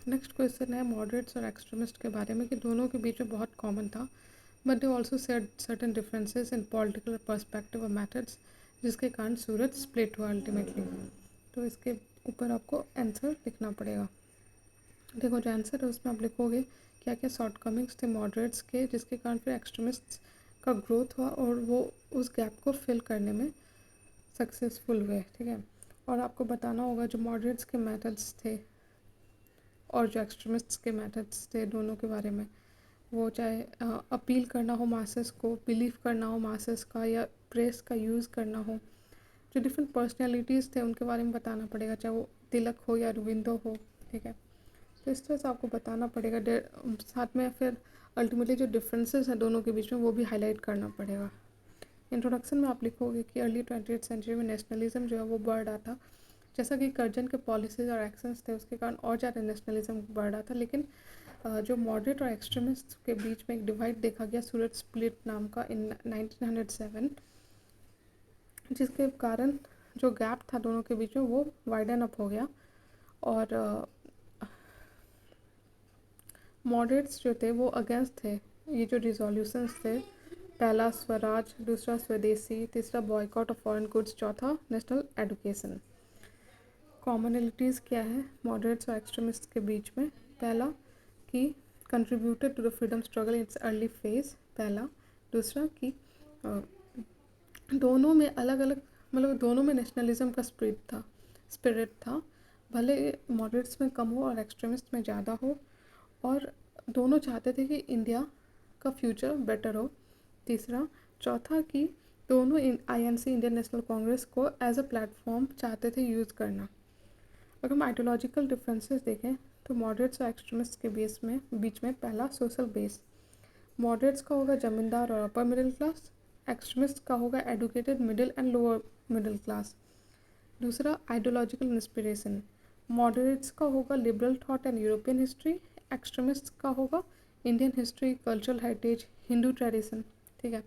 Next question है moderates और extremist के बारे में कि दोनों के बीच में बहुत कॉमन था, but they also said certain differences in political perspective और मैथड्स, जिसके कारण सूरत स्प्लिट हुआ अल्टीमेटली। तो इसके ऊपर आपको आंसर लिखना पड़ेगा। देखो जो आंसर है उसमें आप लिखोगे क्या क्या शॉर्टकमिंग्स थे मॉडरेट्स के, जिसके कारण फिर एक्सट्रीमिस्ट्स का ग्रोथ हुआ और वो उस गैप को फिल करने में सक्सेसफुल हुए। ठीक है, और आपको बताना होगा जो मॉडरेट्स के मेथड्स थे और जो एक्सट्रीमिस्ट्स के मेथड्स थे दोनों के बारे में, वो चाहे अपील करना हो मासेस को, बिलीव करना हो मासेस का, या प्रेस का यूज़ करना हो, जो डिफरेंट पर्सनैलिटीज़ थे उनके बारे में बताना पड़ेगा, चाहे वो तिलक हो या अरविंदो हो। ठीक है, तो इस तरह से आपको बताना पड़ेगा। साथ में फिर अल्टीमेटली जो डिफरेंसेस हैं दोनों के बीच में वो भी हाईलाइट करना पड़ेगा। इंट्रोडक्शन में आप लिखोगे कि अर्ली 20th सेंचुरी में नेशनलिज्म जो है वो बढ़ रहा था, जैसा कि कर्जन के पॉलिसीज़ और एक्शंस थे उसके कारण और ज़्यादा नेशनलिज्म बढ़ रहा था। लेकिन जो मॉडरेट और एक्सट्रीमिस्ट के बीच में एक डिवाइड देखा गया सूरत स्प्लिट नाम का इन 1907, जिसके कारण जो गैप था दोनों के बीच में वो वाइडन अप हो गया। और मॉडरेट्स जो थे वो अगेंस्ट थे ये जो रिजोल्यूशंस थे, पहला स्वराज, दूसरा स्वदेशी, तीसरा बॉयकॉट ऑफ फॉरेन गुड्स, चौथा नेशनल एजुकेशन। कॉमनलिटीज़ क्या है मॉडरेट्स और एक्सट्रीमिस्ट के बीच में? पहला कि contributed to the freedom struggle in its early phase, पहला। दूसरा कि दोनों में अलग अलग, मतलब दोनों में नेशनलिज्म का स्पिरिट था, भले मॉडरेट्स में कम हो और एक्सट्रीमिस्ट में ज़्यादा हो, और दोनों चाहते थे कि इंडिया का फ्यूचर बेटर हो। तीसरा, चौथा कि दोनों आईएनसी इंडियन नेशनल कांग्रेस को एज अ प्लेटफॉर्म चाहते थे यूज़ करना। अगर हम आइडियोलॉजिकल डिफरेंसेस देखें तो मॉडरेट्स और एक्सट्रीमिस्ट के बीच में पहला सोशल बेस, मॉडरेट्स का होगा जमींदार और अपर मिडिल क्लास, एक्सट्रीमिस्ट का होगा educated middle and lower middle class. दूसरा, आइडियोलॉजिकल इंस्पिरेशन, मॉडरेट्स का होगा liberal thought and European history, extremist का होगा Indian history, cultural heritage, Hindu tradition. ठीक है,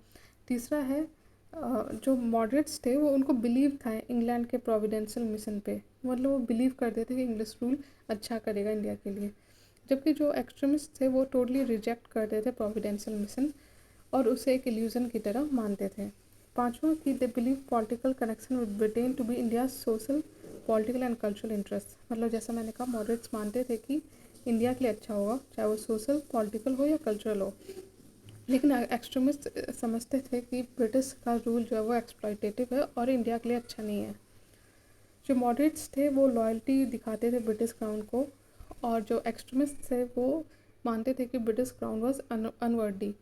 तीसरा है जो मॉडरेट्स थे वो उनको बिलीव था इंग्लैंड के प्रोविडेंशियल मिशन पे, मतलब वो बिलीव करते थे कि इंग्लिश रूल अच्छा करेगा इंडिया के लिए, जबकि जो एक्सट्रीमिस्ट थे वो टोटली रिजेक्ट करते थे प्रोविडेंशियल मिशन और उसे एक इल्यूजन की तरह मानते थे। पांचवा कि they believe political connection with Britain to be India social, political and cultural interest, मतलब जैसा मैंने कहा मॉडरेट्स मानते थे कि इंडिया के लिए अच्छा होगा चाहे वो सोशल, पॉलिटिकल हो या कल्चरल हो। लेकिन एक्सट्रीमिस्ट समझते थे कि ब्रिटिश का रूल जो है वो एक्सप्लॉयटेटिव है और इंडिया के लिए अच्छा नहीं है। जो मॉडरेट्स थे वो लॉयल्टी दिखाते थे ब्रिटिश क्राउन को, और जो एक्सट्रीमिस्ट थे वो मानते थे कि ब्रिटिश क्राउन वॉज अनवर्दी।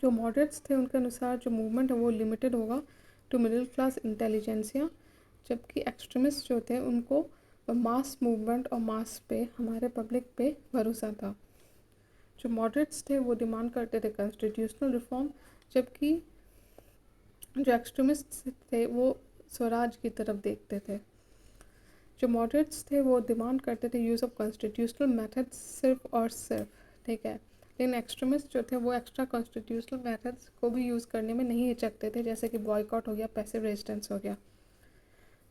जो मॉडरेट्स थे उनके अनुसार जो मूवमेंट है वो लिमिटेड होगा टू मिडिल क्लास इंटेलिजेंसिया, जबकि एक्सट्रीमिस्ट जो थे उनको मास मूवमेंट और मास पे, हमारे पब्लिक पे भरोसा था। जो मॉडरेट्स थे वो डिमांड करते थे कॉन्स्टिट्यूशनल रिफॉर्म, जबकि जो एक्सट्रीमिस्ट थे वो स्वराज की तरफ देखते थे। जो मॉडरेट्स थे वो डिमांड करते थे यूज़ ऑफ कॉन्स्टिट्यूशनल मेथड्स सिर्फ और सिर्फ। ठीक है, लेकिन एक्सट्रीमिस्ट जो थे वो एक्स्ट्रा कॉन्स्टिट्यूशनल मेथड्स को भी यूज़ करने में नहीं हिचकते थे, जैसे कि बॉयकॉट हो गया, पैसिव रेजिस्टेंस हो गया।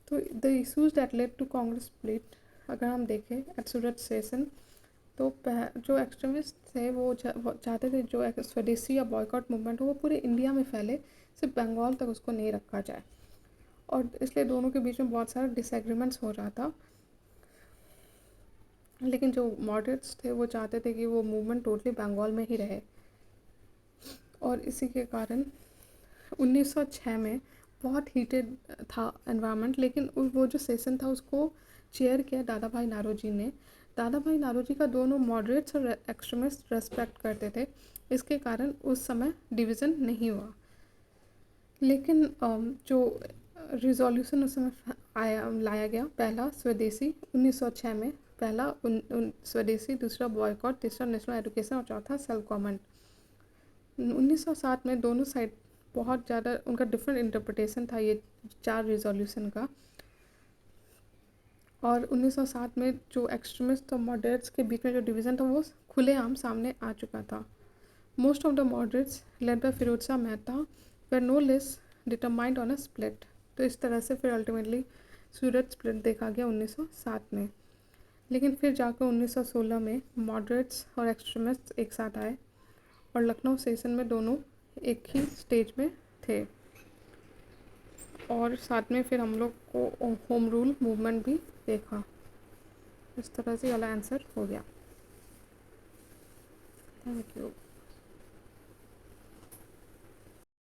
तो the issues that led to Congress split, अगर हम देखें एट सूरत सेशन, तो जो एक्सट्रीमिस्ट थे वो चाहते थे जो स्वदेशी या बॉयकॉट मूवमेंट हो वो पूरे इंडिया में फैले, सिर्फ बंगाल तक उसको नहीं रखा जाए, और इसलिए दोनों के बीच में बहुत सारा डिसएग्रीमेंट्स हो रहा था। लेकिन जो मॉडरेट्स थे वो चाहते थे कि वो मूवमेंट टोटली बंगाल में ही रहे, और इसी के कारण 1906 में बहुत हीटेड था एनवायरनमेंट, लेकिन वो जो सेशन था उसको चेयर किया दादा भाई नारोजी ने। दादा भाई नारोजी का दोनों मॉडरेट्स और एक्सट्रीमिस्ट रेस्पेक्ट करते थे, इसके कारण उस समय डिवीज़न नहीं हुआ। लेकिन जो रिजोल्यूशन उस समय लाया गया, पहला स्वदेशी 1906 में, पहला स्वदेशी, दूसरा बॉयकॉट, तीसरा नेशनल एजुकेशन और चौथा सेल्फ गवर्नमेंट। 1907 में दोनों साइड बहुत ज़्यादा उनका डिफरेंट इंटरप्रिटेशन था ये 4 रिजोल्यूशन का, और 1907 में जो एक्सट्रीमिस्ट और मॉडरेट्स के बीच में जो डिवीज़न था वो खुलेआम सामने आ चुका था। Most of the moderates led by Pheroze Shah Mehta were no less determined on a split. तो इस तरह से फिर अल्टीमेटली सूरत स्प्लिट देखा गया 1907 में। लेकिन फिर जाकर 1916 में मॉडरेट्स और एक्सट्रीमिस्ट्स एक साथ आए और लखनऊ सेशन में दोनों एक ही स्टेज में थे। और साथ में फिर हम लोग को होम रूल मूवमेंट भी देखा। इस तरह से वाला आंसर हो गया। Thank you.